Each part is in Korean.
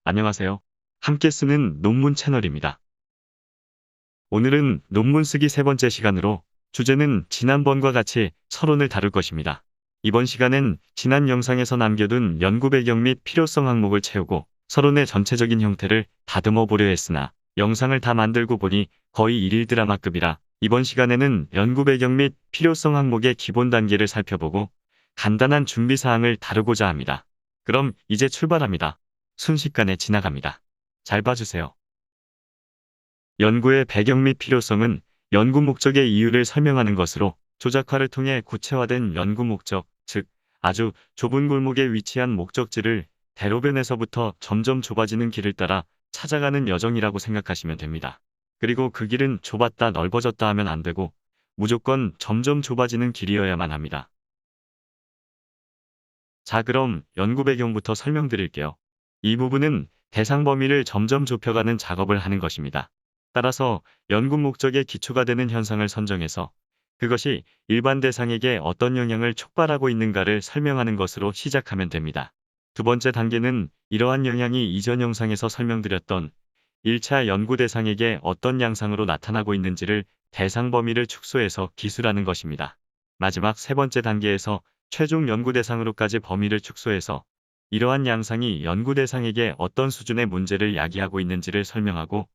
안녕하세요. 함께 쓰는 논문 채널입니다. 오늘은 논문 쓰기 세 번째 시간으로 주제는 지난번과 같이 서론을 다룰 것입니다. 이번 시간엔 지난 영상에서 남겨둔 연구 배경 및 필요성 항목을 채우고 서론의 전체적인 형태를 다듬어 보려 했으나 영상을 다 만들고 보니 거의 일일 드라마급이라 이번 시간에는 연구 배경 및 필요성 항목의 기본 단계를 살펴보고 간단한 준비 사항을 다루고자 합니다. 그럼 이제 출발합니다. 순식간에 지나갑니다. 잘 봐주세요. 연구의 배경 및 필요성은 연구 목적의 이유를 설명하는 것으로 조작화를 통해 구체화된 연구 목적, 즉 아주 좁은 골목에 위치한 목적지를 대로변에서부터 점점 좁아지는 길을 따라 찾아가는 여정이라고 생각하시면 됩니다. 그리고 그 길은 좁았다 넓어졌다 하면 안 되고 무조건 점점 좁아지는 길이어야만 합니다. 자, 그럼 연구 배경부터 설명드릴게요. 이 부분은 대상 범위를 점점 좁혀가는 작업을 하는 것입니다. 따라서 연구 목적의 기초가 되는 현상을 선정해서 그것이 일반 대상에게 어떤 영향을 촉발하고 있는가를 설명하는 것으로 시작하면 됩니다. 두 번째 단계는 이러한 영향이 이전 영상에서 설명드렸던 1차 연구 대상에게 어떤 양상으로 나타나고 있는지를 대상 범위를 축소해서 기술하는 것입니다. 마지막 세 번째 단계에서 최종 연구 대상으로까지 범위를 축소해서 이러한 양상이 연구 대상에게 어떤 수준의 문제를 야기하고 있는지를 설명하고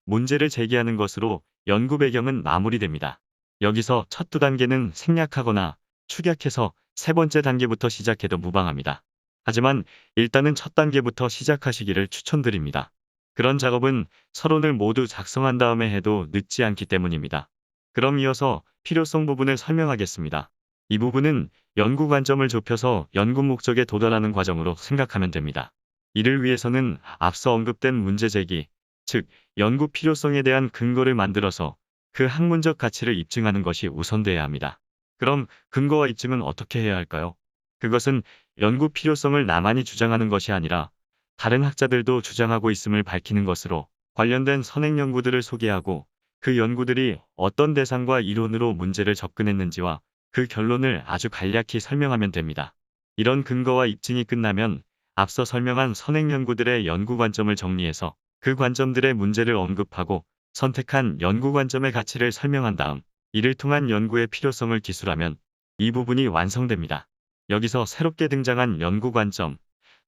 문제를 제기하는 것으로 연구 배경은 마무리됩니다. 여기서 첫 두 단계는 생략하거나 축약해서 세 번째 단계부터 시작해도 무방합니다. 하지만 일단은 첫 단계부터 시작하시기를 추천드립니다. 그런 작업은 서론을 모두 작성한 다음에 해도 늦지 않기 때문입니다. 그럼 이어서 필요성 부분을 설명하겠습니다. 이 부분은 연구 관점을 좁혀서 연구 목적에 도달하는 과정으로 생각하면 됩니다. 이를 위해서는 앞서 언급된 문제 제기, 즉 연구 필요성에 대한 근거를 만들어서 그 학문적 가치를 입증하는 것이 우선돼야 합니다. 그럼 근거와 입증은 어떻게 해야 할까요? 그것은 연구 필요성을 나만이 주장하는 것이 아니라 다른 학자들도 주장하고 있음을 밝히는 것으로 관련된 선행 연구들을 소개하고 그 연구들이 어떤 대상과 이론으로 문제를 접근했는지와 그 결론을 아주 간략히 설명하면 됩니다. 이런 근거와 입증이 끝나면 앞서 설명한 선행 연구들의 연구 관점을 정리해서 그 관점들의 문제를 언급하고 선택한 연구 관점의 가치를 설명한 다음 이를 통한 연구의 필요성을 기술하면 이 부분이 완성됩니다. 여기서 새롭게 등장한 연구 관점,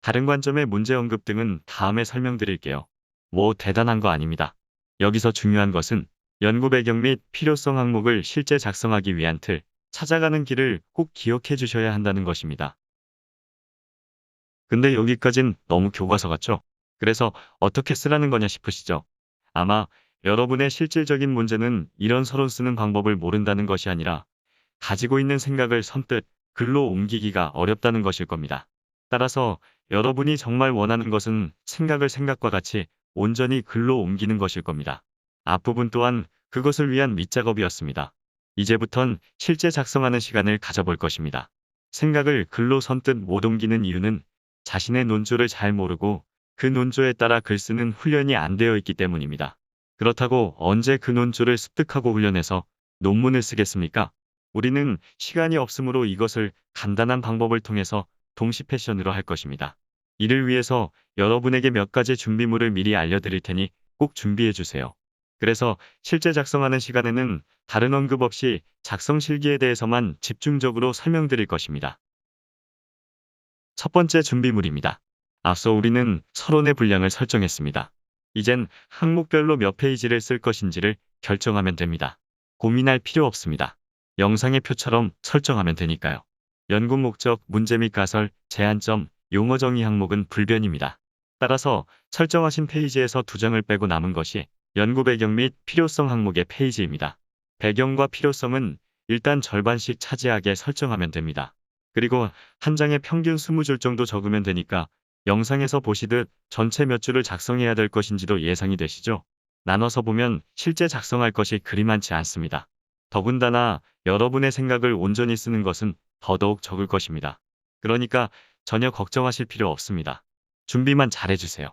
다른 관점의 문제 언급 등은 다음에 설명드릴게요. 뭐 대단한 거 아닙니다. 여기서 중요한 것은 연구 배경 및 필요성 항목을 실제 작성하기 위한 틀, 찾아가는 길을 꼭 기억해 주셔야 한다는 것입니다. 근데 여기까진 너무 교과서 같죠? 그래서 어떻게 쓰라는 거냐 싶으시죠? 아마 여러분의 실질적인 문제는 이런 서론 쓰는 방법을 모른다는 것이 아니라 가지고 있는 생각을 선뜻 글로 옮기기가 어렵다는 것일 겁니다. 따라서 여러분이 정말 원하는 것은 생각을 생각과 같이 온전히 글로 옮기는 것일 겁니다. 앞부분 또한 그것을 위한 밑작업이었습니다. 이제부턴 실제 작성하는 시간을 가져볼 것입니다. 생각을 글로 선뜻 못 옮기는 이유는 자신의 논조를 잘 모르고 그 논조에 따라 글 쓰는 훈련이 안 되어 있기 때문입니다. 그렇다고 언제 그 논조를 습득하고 훈련해서 논문을 쓰겠습니까? 우리는 시간이 없으므로 이것을 간단한 방법을 통해서 동시 패션으로 할 것입니다. 이를 위해서 여러분에게 몇 가지 준비물을 미리 알려드릴 테니 꼭 준비해 주세요. 그래서 실제 작성하는 시간에는 다른 언급 없이 작성 실기에 대해서만 집중적으로 설명드릴 것입니다. 첫 번째 준비물입니다. 앞서 우리는 서론의 분량을 설정했습니다. 이젠 항목별로 몇 페이지를 쓸 것인지를 결정하면 됩니다. 고민할 필요 없습니다. 영상의 표처럼 설정하면 되니까요. 연구 목적, 문제 및 가설, 제한점, 용어 정의 항목은 불변입니다. 따라서 설정하신 페이지에서 두 장을 빼고 남은 것이 연구 배경 및 필요성 항목의 페이지입니다. 배경과 필요성은 일단 절반씩 차지하게 설정하면 됩니다. 그리고 한 장에 평균 20줄 정도 적으면 되니까 영상에서 보시듯 전체 몇 줄을 작성해야 될 것인지도 예상이 되시죠? 나눠서 보면 실제 작성할 것이 그리 많지 않습니다. 더군다나 여러분의 생각을 온전히 쓰는 것은 더더욱 적을 것입니다. 그러니까 전혀 걱정하실 필요 없습니다. 준비만 잘해주세요.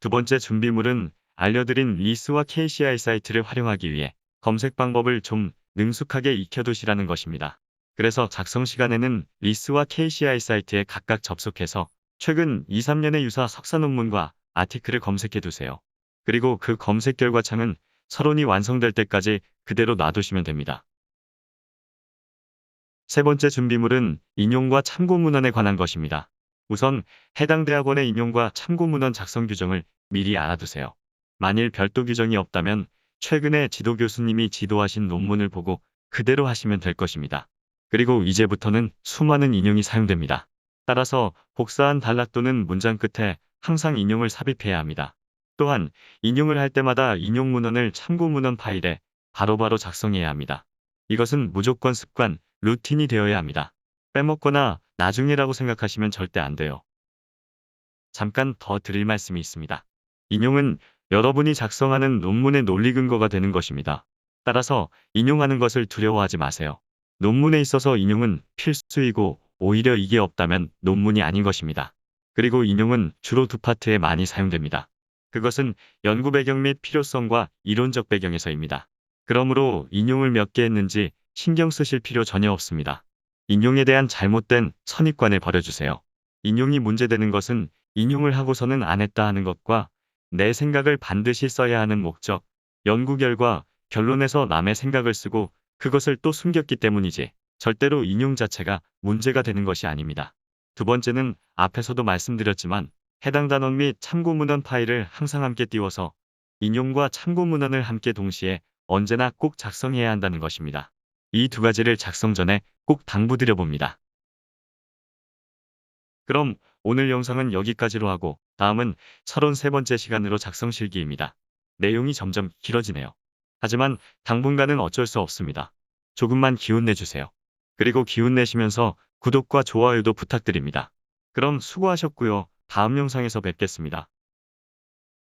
두 번째 준비물은 알려드린 리스와 KCI 사이트를 활용하기 위해 검색 방법을 좀 능숙하게 익혀두시라는 것입니다. 그래서 작성 시간에는 리스와 KCI 사이트에 각각 접속해서 최근 2, 3년의 유사 석사 논문과 아티클을 검색해 두세요. 그리고 그 검색 결과 창은 서론이 완성될 때까지 그대로 놔두시면 됩니다. 세 번째 준비물은 인용과 참고 문헌에 관한 것입니다. 우선 해당 대학원의 인용과 참고 문헌 작성 규정을 미리 알아두세요. 만일 별도 규정이 없다면 최근에 지도 교수님이 지도하신 논문을 보고 그대로 하시면 될 것입니다. 그리고 이제부터는 수많은 인용이 사용됩니다. 따라서 복사한 단락 또는 문장 끝에 항상 인용을 삽입해야 합니다. 또한 인용을 할 때마다 인용 문헌을 참고 문헌 파일에 바로바로 작성해야 합니다. 이것은 무조건 습관, 루틴이 되어야 합니다. 빼먹거나 나중에라고 생각하시면 절대 안 돼요. 잠깐 더 드릴 말씀이 있습니다. 인용은 여러분이 작성하는 논문의 논리 근거가 되는 것입니다. 따라서 인용하는 것을 두려워하지 마세요. 논문에 있어서 인용은 필수이고 오히려 이게 없다면 논문이 아닌 것입니다. 그리고 인용은 주로 두 파트에 많이 사용됩니다. 그것은 연구 배경 및 필요성과 이론적 배경에서입니다. 그러므로 인용을 몇 개 했는지 신경 쓰실 필요 전혀 없습니다. 인용에 대한 잘못된 선입관을 버려주세요. 인용이 문제되는 것은 인용을 하고서는 안 했다 하는 것과 내 생각을 반드시 써야 하는 목적, 연구 결과, 결론에서 남의 생각을 쓰고 그것을 또 숨겼기 때문이지 절대로 인용 자체가 문제가 되는 것이 아닙니다. 두 번째는 앞에서도 말씀드렸지만 해당 단원 및 참고 문헌 파일을 항상 함께 띄워서 인용과 참고 문헌을 함께 동시에 언제나 꼭 작성해야 한다는 것입니다. 이 두 가지를 작성 전에 꼭 당부드려 봅니다. 그럼 오늘 영상은 여기까지로 하고 다음은 33번째 시간으로 작성 실기입니다. 내용이 점점 길어지네요. 하지만 당분간은 어쩔 수 없습니다. 조금만 기운 내주세요. 그리고 기운 내시면서 구독과 좋아요도 부탁드립니다. 그럼 수고하셨고요. 다음 영상에서 뵙겠습니다.